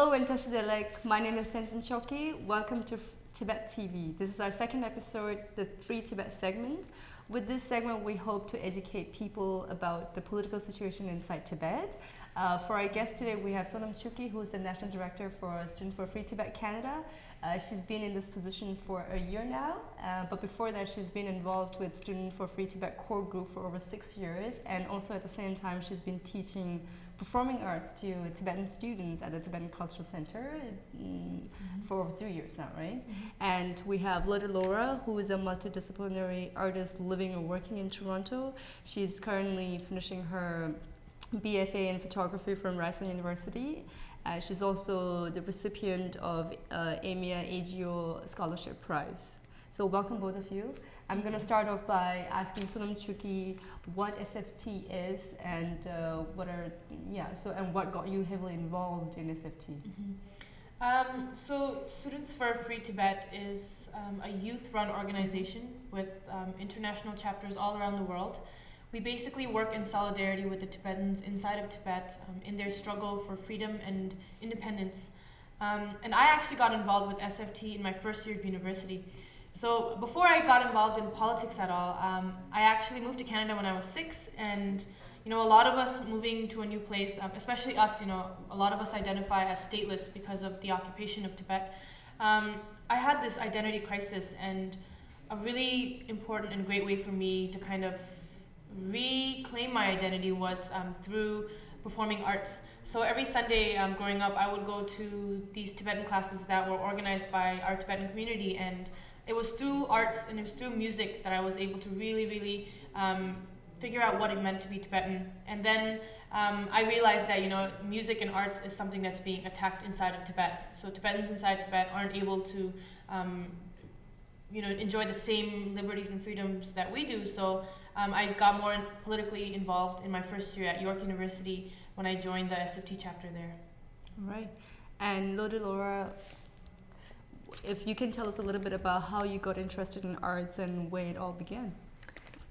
Hello, Wentashidalek. My name is Tenzin Choki. Welcome to Tibet TV. This is our second episode, the Free Tibet segment. With this segment, we hope to educate people about the political situation inside Tibet. For our guest today, we have Sonams Chuki, who is the National Director for Student for Free Tibet Canada. She's been in this position for a year now, but before that she's been involved with Student for Free Tibet core group for over 6 years, and also at the same time she's been teaching performing arts to Tibetan students at the Tibetan Cultural Center for over 3 years now, right? And we have Lotte Laura, who is a multidisciplinary artist living and working in Toronto. She's currently finishing her BFA in photography from Ryerson University. She's also the recipient of EMEA AGO Scholarship Prize. So welcome both of you. I'm going to start off by asking Sonams Chuki what SFT is and what got you heavily involved in SFT. So Students for Free Tibet is a youth-run organization with international chapters all around the world. We basically work in solidarity with the Tibetans inside of Tibet in their struggle for freedom and independence. And I actually got involved with SFT in my first year of university. So before I got involved in politics at all, I actually moved to Canada when I was 6, and a lot of us moving to a new place, especially us, a lot of us identify as stateless because of the occupation of Tibet. I had this identity crisis, and a really important and great way for me to kind of reclaim my identity was through performing arts. So every Sunday growing up, I would go to these Tibetan classes that were organized by our Tibetan community, and it was through arts and it was through music that I was able to really figure out what it meant to be Tibetan. And then I realized that music and arts is something that's being attacked inside of Tibet. So Tibetans inside Tibet aren't able to enjoy the same liberties and freedoms that we do. So I got more politically involved in my first year at York University when I joined the SFT chapter there. All right. And Lotte Laura, if you can tell us a little bit about how you got interested in arts and where it all began.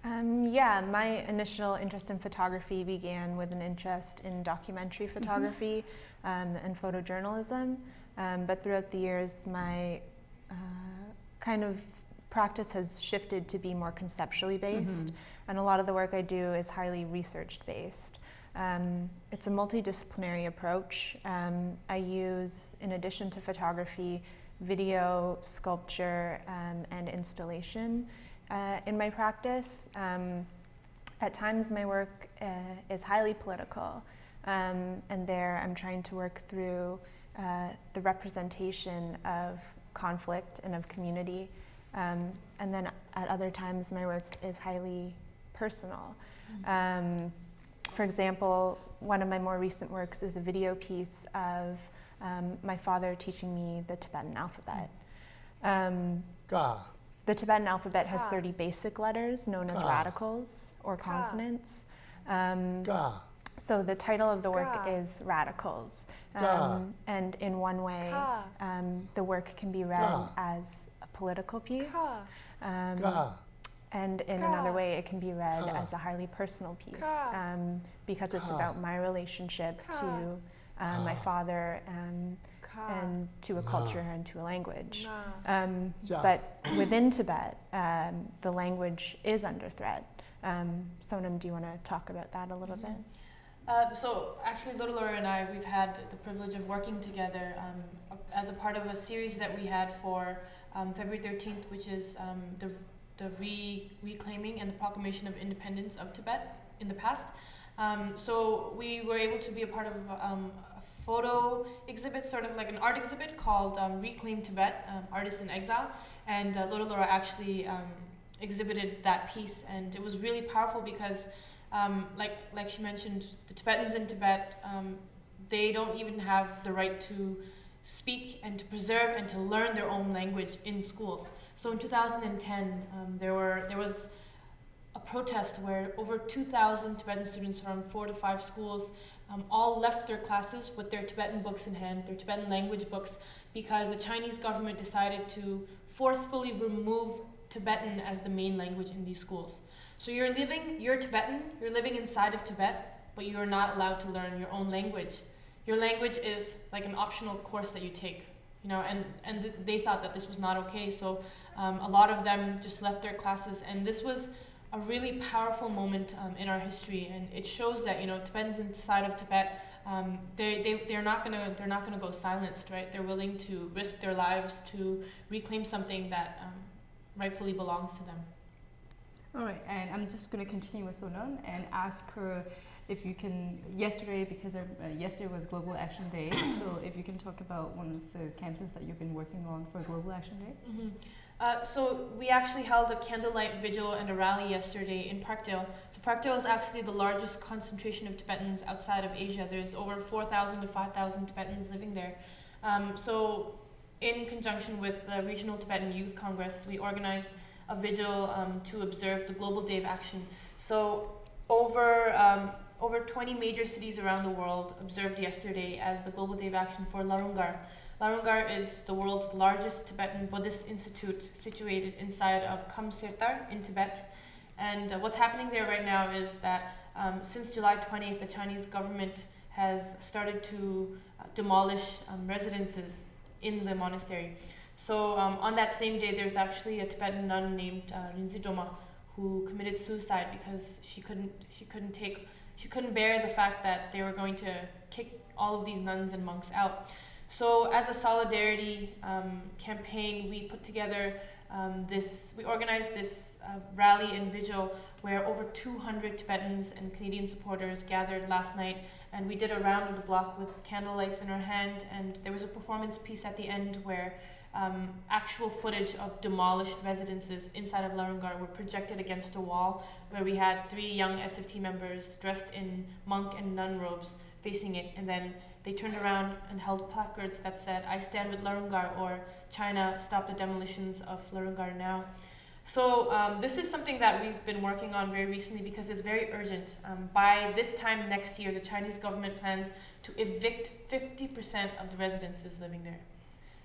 My initial interest in photography began with an interest in documentary photography and photojournalism. But throughout the years, my kind of practice has shifted to be more conceptually based, and a lot of the work I do is highly research based. It's a multidisciplinary approach. I use, in addition to photography, video, sculpture, and installation in my practice. At times my work is highly political, and there I'm trying to work through the representation of conflict and of community. And then at other times my work is highly personal. For example, one of my more recent works is a video piece of my father teaching me the Tibetan alphabet. The Tibetan alphabet has 30 basic letters known as radicals or consonants. So the title of the work is Radicals. And in one way, the work can be read as a political piece. And in another way, it can be read as a highly personal piece because it's about my relationship to my father and to a culture and to a language. But within Tibet, the language is under threat. Sonam, do you want to talk about that a little bit? So actually, Lotte Laura and I, we've had the privilege of working together as a part of a series that we had for February 13th, which is the reclaiming and the proclamation of independence of Tibet in the past. So we were able to be a part of a photo exhibit, sort of like an art exhibit called Reclaim Tibet, Artists in Exile. And Lotte Laura actually exhibited that piece, and it was really powerful because like she mentioned, the Tibetans in Tibet, they don't even have the right to speak and to preserve and to learn their own language in schools. So in 2010, there was a protest where over 2,000 Tibetan students from 4 to 5 schools all left their classes with their Tibetan books in hand, their Tibetan language books, because the Chinese government decided to forcefully remove Tibetan as the main language in these schools. So you're Tibetan, you're living inside of Tibet, but you're not allowed to learn your own language. your language is like an optional course that you take, you know, and they thought that this was not okay. So a lot of them just left their classes, and this was a really powerful moment in our history, and it shows that, you know, Tibetans inside of Tibet, they're not gonna go silenced, right? They're willing to risk their lives to reclaim something that rightfully belongs to them. All right, and I'm just going to continue with Sonam and ask her if you can, yesterday, because yesterday was Global Action Day, so if you can talk about one of the campaigns that you've been working on for Global Action Day. Mm-hmm. So we actually held a candlelight vigil and a rally yesterday in Parkdale. So Parkdale is actually the largest concentration of Tibetans outside of Asia. There's over 4,000 to 5,000 Tibetans living there. So in conjunction with the Regional Tibetan Youth Congress, we organized a vigil to observe the Global Day of Action. So over 20 major cities around the world observed yesterday as the Global Day of Action for Larungar. Larungar is the world's largest Tibetan Buddhist institute situated inside of Kamsirtar in Tibet. And what's happening there right now is that since July 20th, the Chinese government has started to demolish residences in the monastery. So on that same day, there's actually a Tibetan nun named Rinzidoma who committed suicide because she couldn't bear the fact that they were going to kick all of these nuns and monks out. So as a solidarity campaign, we put together we organized this rally and vigil where over 200 Tibetans and Canadian supporters gathered last night, and we did a round of the block with candlelights in our hand, and there was a performance piece at the end where actual footage of demolished residences inside of Larungar were projected against a wall, where we had 3 young SFT members dressed in monk and nun robes facing it, and then they turned around and held placards that said, "I stand with Larungar," or "China, stop the demolitions of Larungar now." So this is something that we've been working on very recently because it's very urgent. By this time next year, the Chinese government plans to evict 50% of the residences living there.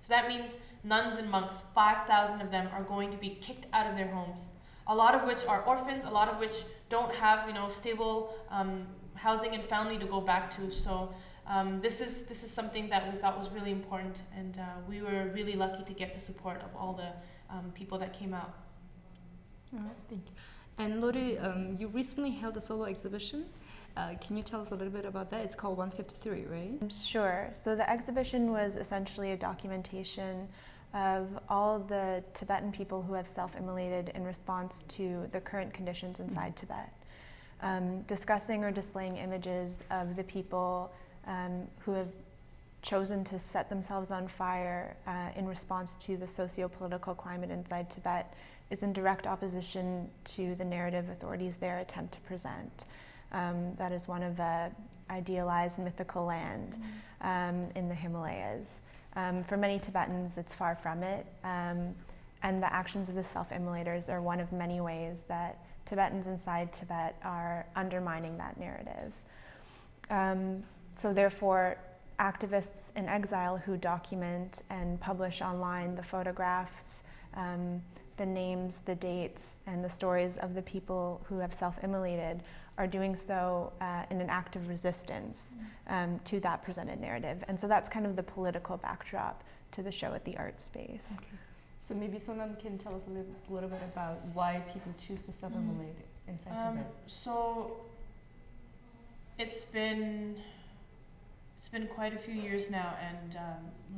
So that means nuns and monks, 5,000 of them, are going to be kicked out of their homes. A lot of which are orphans, a lot of which don't have, you know, stable housing and family to go back to. So this is something that we thought was really important, and we were really lucky to get the support of all the people that came out. All right, thank you. And Lori, you recently held a solo exhibition. Can you tell us a little bit about that? It's called 153, right? Sure. So the exhibition was essentially a documentation of all the Tibetan people who have self-immolated in response to the current conditions inside Tibet. Discussing or displaying images of the people who have chosen to set themselves on fire in response to the socio-political climate inside Tibet is in direct opposition to the narrative authorities there attempt to present. That is one of a idealized mythical land in the Himalayas. For many Tibetans, it's far from it, and the actions of the self-immolators are one of many ways that Tibetans inside Tibet are undermining that narrative. So therefore, activists in exile who document and publish online the photographs, the names, the dates, and the stories of the people who have self-immolated are doing so in an act of resistance to that presented narrative. And so that's kind of the political backdrop to the show at the art space. Okay. So maybe Sonam can tell us a little bit about why people choose to self-immolate inside Tibet. So it's been quite a few years now, and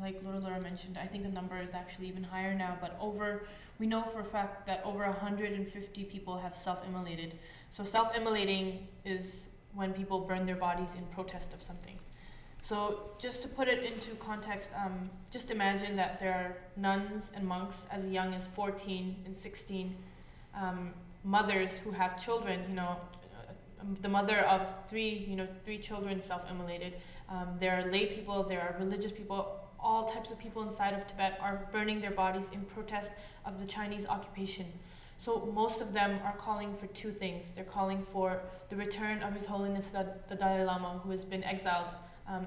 like Laura mentioned, I think the number is actually even higher now, but we know for a fact that over 150 people have self-immolated. So self-immolating is when people burn their bodies in protest of something. So just to put it into context, just imagine that there are nuns and monks as young as 14 and 16, mothers who have children, the mother of three children self-immolated. There are lay people, there are religious people, all types of people inside of Tibet are burning their bodies in protest of the Chinese occupation. So most of them are calling for 2 things. They're calling for the return of His Holiness the Dalai Lama, who has been exiled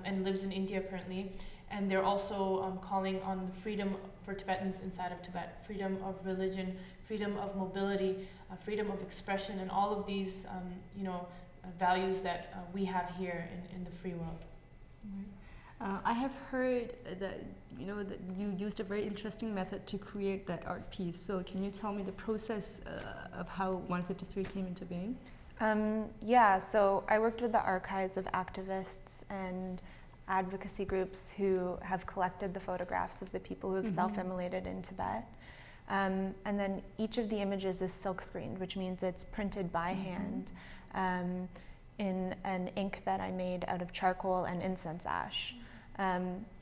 and lives in India currently. And they're also calling on freedom for Tibetans inside of Tibet, freedom of religion, freedom of mobility, freedom of expression, and all of these values that we have here in the free world. Right. I have heard that that you used a very interesting method to create that art piece. So can you tell me the process of how 153 came into being? Yeah, so I worked with the archives of activists and advocacy groups who have collected the photographs of the people who have self-immolated in Tibet. And then each of the images is silk-screened, which means it's printed by hand in an ink that I made out of charcoal and incense ash.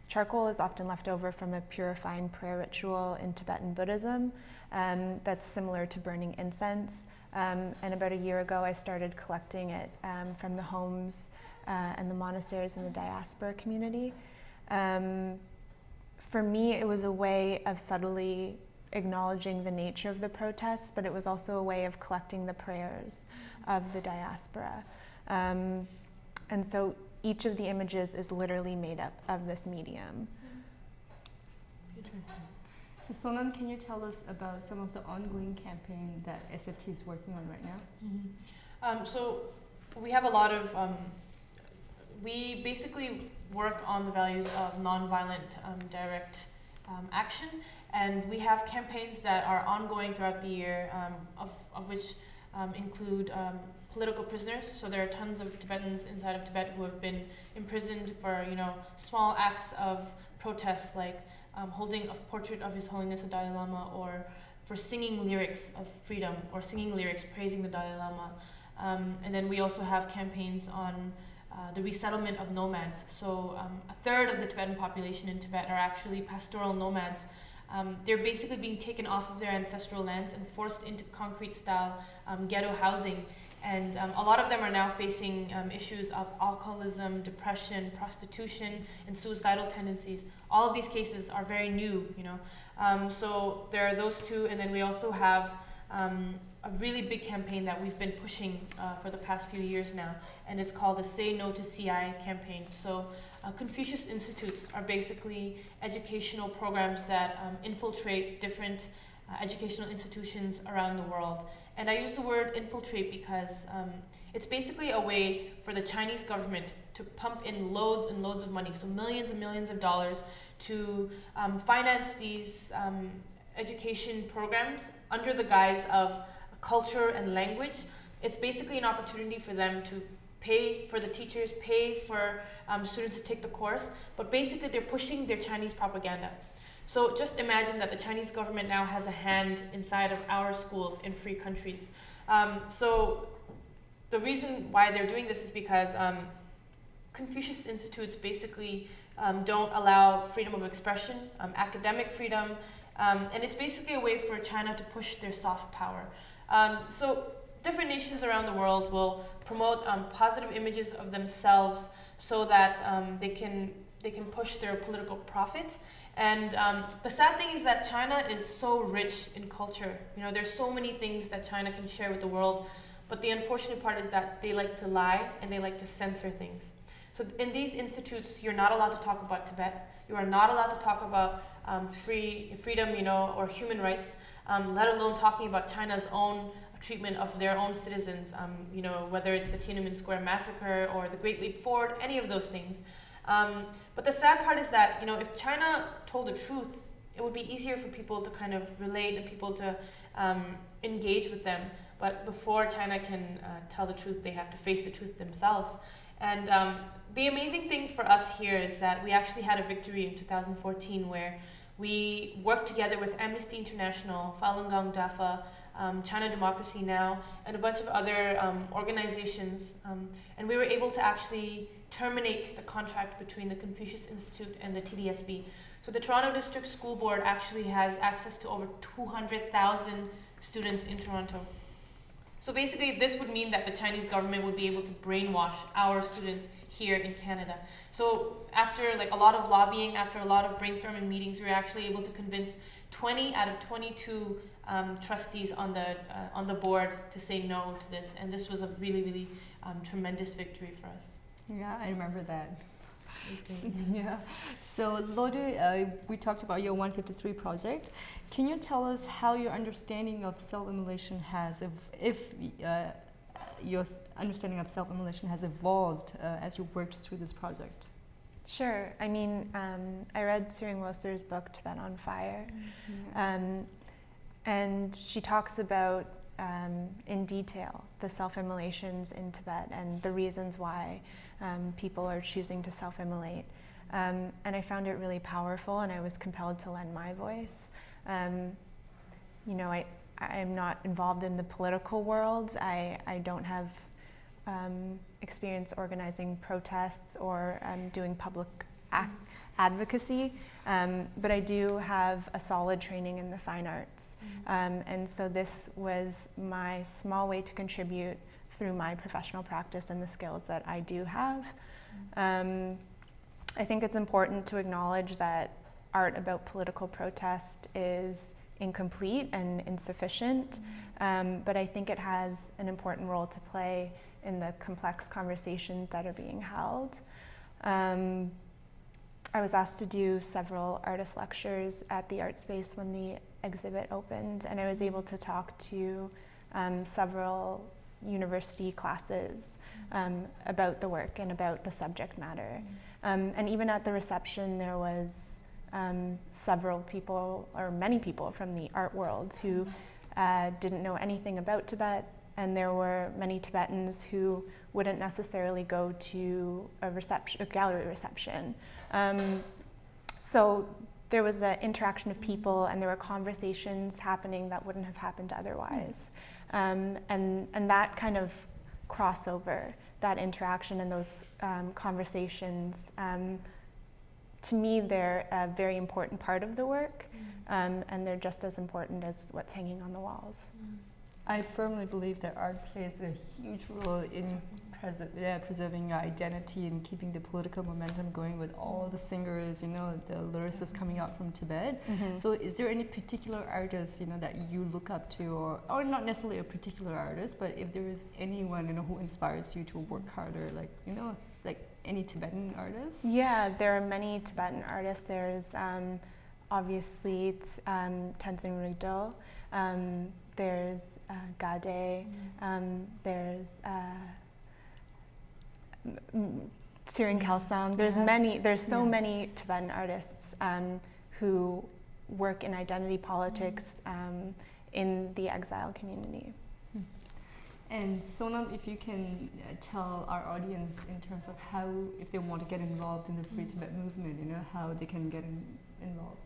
Charcoal is often left over from a purifying prayer ritual in Tibetan Buddhism that's similar to burning incense. And about a year ago, I started collecting it from the homes and the monasteries in the diaspora community. For me, it was a way of subtly acknowledging the nature of the protests, but it was also a way of collecting the prayers of the diaspora. And so each of the images is literally made up of this medium. Interesting. So Sonam, can you tell us about some of the ongoing campaign that SFT is working on right now? So we have a lot of, we basically work on the values of nonviolent direct action, and we have campaigns that are ongoing throughout the year, of which include political prisoners. So there are tons of Tibetans inside of Tibet who have been imprisoned for small acts of protest, like holding a portrait of His Holiness the Dalai Lama, or for singing lyrics of freedom, or singing lyrics praising the Dalai Lama. And then we also have campaigns on the resettlement of nomads. So a third of the Tibetan population in Tibet are actually pastoral nomads. They're basically being taken off of their ancestral lands and forced into concrete style ghetto housing. And a lot of them are now facing issues of alcoholism, depression, prostitution, and suicidal tendencies. All of these cases are very new, so there are those two, and then we also have a really big campaign that we've been pushing for the past few years now, and it's called the Say No to CI campaign. So Confucius Institutes are basically educational programs that infiltrate different educational institutions around the world. And I use the word infiltrate because it's basically a way for the Chinese government to pump in loads and loads of money, so millions and millions of dollars, to finance these education programs under the guise of culture and language. It's basically an opportunity for them to pay for the teachers, pay for students to take the course, but basically they're pushing their Chinese propaganda. So just imagine that the Chinese government now has a hand inside of our schools in free countries. So the reason why they're doing this is because Confucius Institutes basically don't allow freedom of expression, academic freedom, and it's basically a way for China to push their soft power. So different nations around the world will promote positive images of themselves so that they can push their political profit. And the sad thing is that China is so rich in culture. There's so many things that China can share with the world, but the unfortunate part is that they like to lie and they like to censor things. So in these institutes, you're not allowed to talk about Tibet. You are not allowed to talk about freedom, or human rights, let alone talking about China's own treatment of their own citizens, whether it's the Tiananmen Square massacre or the Great Leap Forward, any of those things. But the sad part is that, if China told the truth, it would be easier for people to kind of relate and people to engage with them. But before China can tell the truth, they have to face the truth themselves. And the amazing thing for us here is that we actually had a victory in 2014 where we worked together with Amnesty International, Falun Gong Dafa, China Democracy Now, and a bunch of other organizations. And we were able to actually terminate the contract between the Confucius Institute and the TDSB. So the Toronto District School Board actually has access to over 200,000 students in Toronto. So basically this would mean that the Chinese government would be able to brainwash our students here in Canada. So after a lot of lobbying, after a lot of brainstorming meetings, we were actually able to convince 20 out of 22 trustees on the board to say no to this, and this was a really, really tremendous victory for us. Yeah, I remember that. Yeah. So Lode, we talked about your 153 project. Can you tell us how your understanding of self-immolation has, if your understanding of self-immolation has evolved as you worked through this project? Sure. I mean, I read Tsering Loser's book, Tibet on Fire, and she talks about in detail the self-immolations in Tibet and the reasons why people are choosing to self-immolate. And I found it really powerful, and I was compelled to lend my voice. You know, I'm not involved in the political world. I don't have experience organizing protests or doing public advocacy, but I do have a solid training in the fine arts. And so this was my small way to contribute through my professional practice and the skills that I do have. I think it's important to acknowledge that art about political protest is incomplete and insufficient, but I think it has an important role to play in the complex conversations that are being held. I was asked to do several artist lectures at the art space when the exhibit opened, and I was able to talk to several university classes about the work and about the subject matter. And even at the reception, there was several people, or many people from the art world who didn't know anything about Tibet, and there were many Tibetans who wouldn't necessarily go to a gallery reception. So there was an interaction of people, and there were conversations happening that wouldn't have happened otherwise. And that kind of crossover, that interaction and those conversations, to me, they're a very important part of the work, and they're just as important as what's hanging on the walls. I firmly believe that art plays a huge role in preserving your identity and keeping the political momentum going with all the singers, you know, the lyricists coming out from Tibet. So is there any particular artist, you know, that you look up to, or not necessarily a particular artist, but if there is anyone, you know, who inspires you to work harder, like, you know, like any Tibetan artists? Yeah, there are many Tibetan artists. There's obviously Tenzin Rigdal, there's Gade, there's Tsering Kelsang. There's so many Tibetan artists who work in identity politics in the exile community. And Sonam, if you can tell our audience in terms of how, if they want to get involved in the Free Tibet movement, you know, how they can get involved.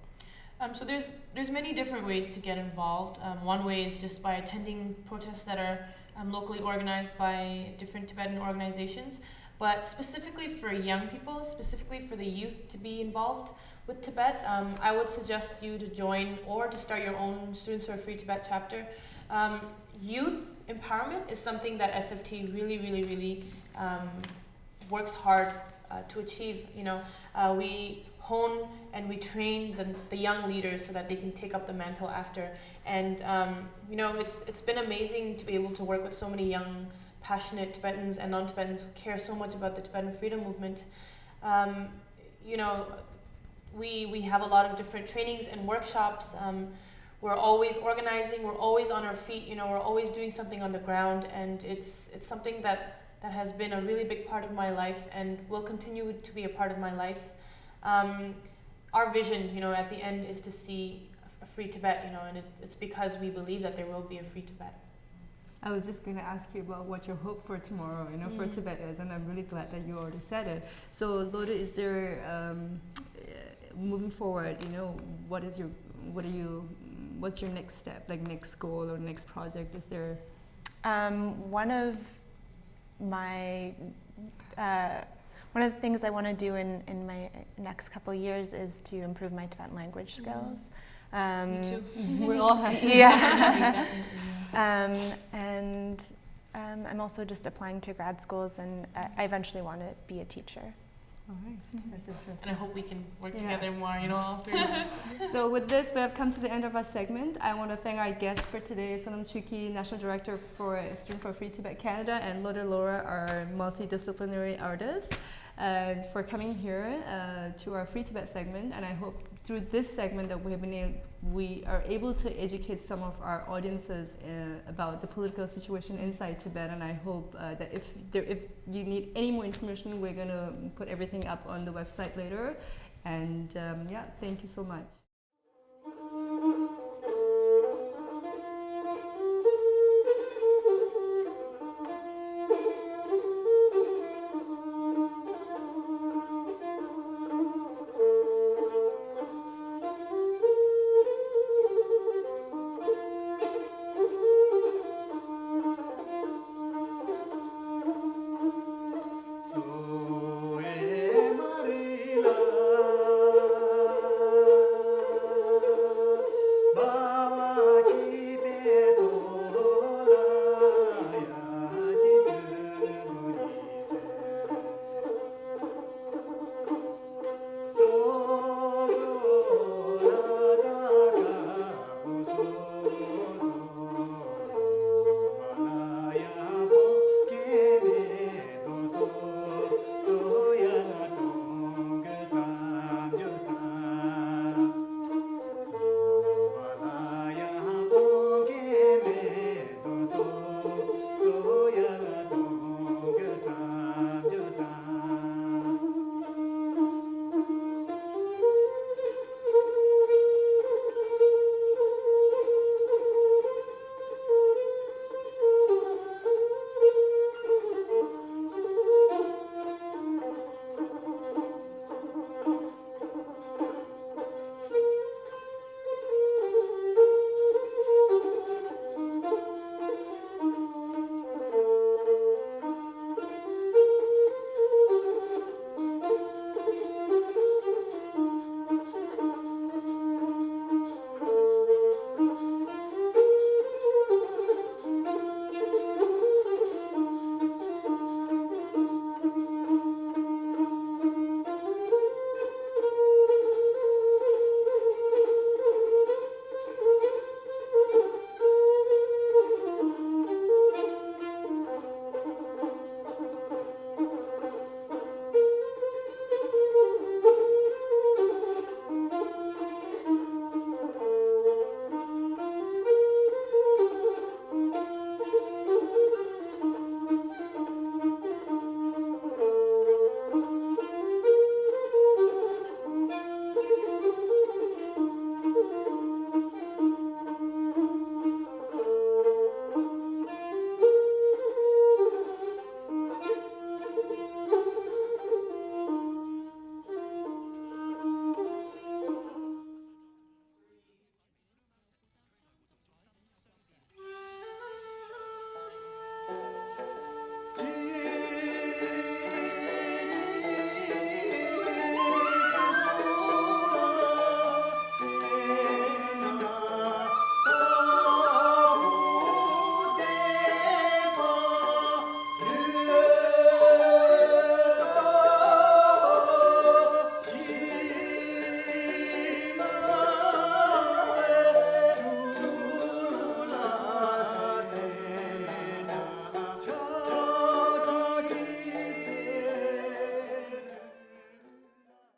So there's many different ways to get involved. One way is just by attending protests that are locally organized by different Tibetan organizations. But specifically for young people, specifically for the youth to be involved with Tibet, I would suggest you to join or to start your own Students for a Free Tibet chapter. Youth empowerment is something that SFT really works hard to achieve. You know, we hone and we train the young leaders so that they can take up the mantle after. And you know, it's been amazing to be able to work with so many young, passionate Tibetans and non-Tibetans who care so much about the Tibetan freedom movement. You know, we have a lot of different trainings and workshops. We're always organizing, we're always on our feet, you know, we're always doing something on the ground, and it's something that has been a really big part of my life and will continue to be a part of my life. Our vision, you know, at the end is to see a free Tibet, you know, and it's because we believe that there will be a free Tibet. I was just going to ask you about what your hope for tomorrow, you know, for Tibet is, and I'm really glad that you already said it. So, Loda, is there, moving forward, you know, what's your next step, like next goal or next project? Is there? One of the things I want to do in my next couple of years is to improve my Tibetan language skills. Me too. We all have to. Yeah. And I'm also just applying to grad schools, and I eventually want to be a teacher. All right, that's interesting. And I hope we can work together more, you know, all three. So with this, we have come to the end of our segment. I want to thank our guests for today, Sonam Chuki, National Director for Student for Free Tibet Canada, and Loda Laura, our multidisciplinary artist, for coming here to our Free Tibet segment. And I hope through this segment that we have been we are able to educate some of our audiences about the political situation inside Tibet. And I hope that if you need any more information, we're going to put everything up on the website later. And yeah, thank you so much.